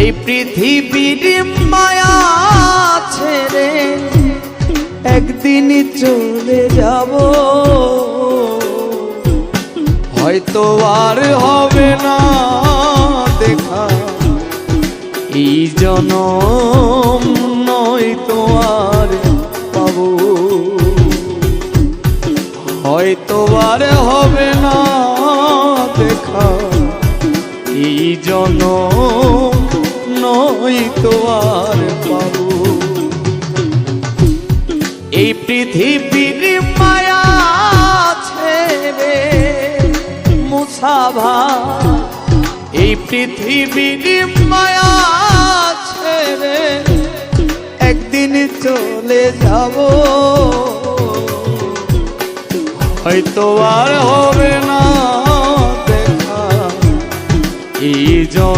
এই পৃথিবীর মায়া ছেড়ে একদিন চলে যাব, হয়তো আর হবে না দেখা এই জনম, নয়তো আর পাবো, হয়তো আর হবে না দেখা এই জনম, নয়তো আর পাবো। এই পৃথিবীর মায়া ছেড়ে মুসাভা, এই পৃথিবীর মায়া ছেড়ে একদিন চলে যাব, হয়তো আর হবে না দেখা এই জন।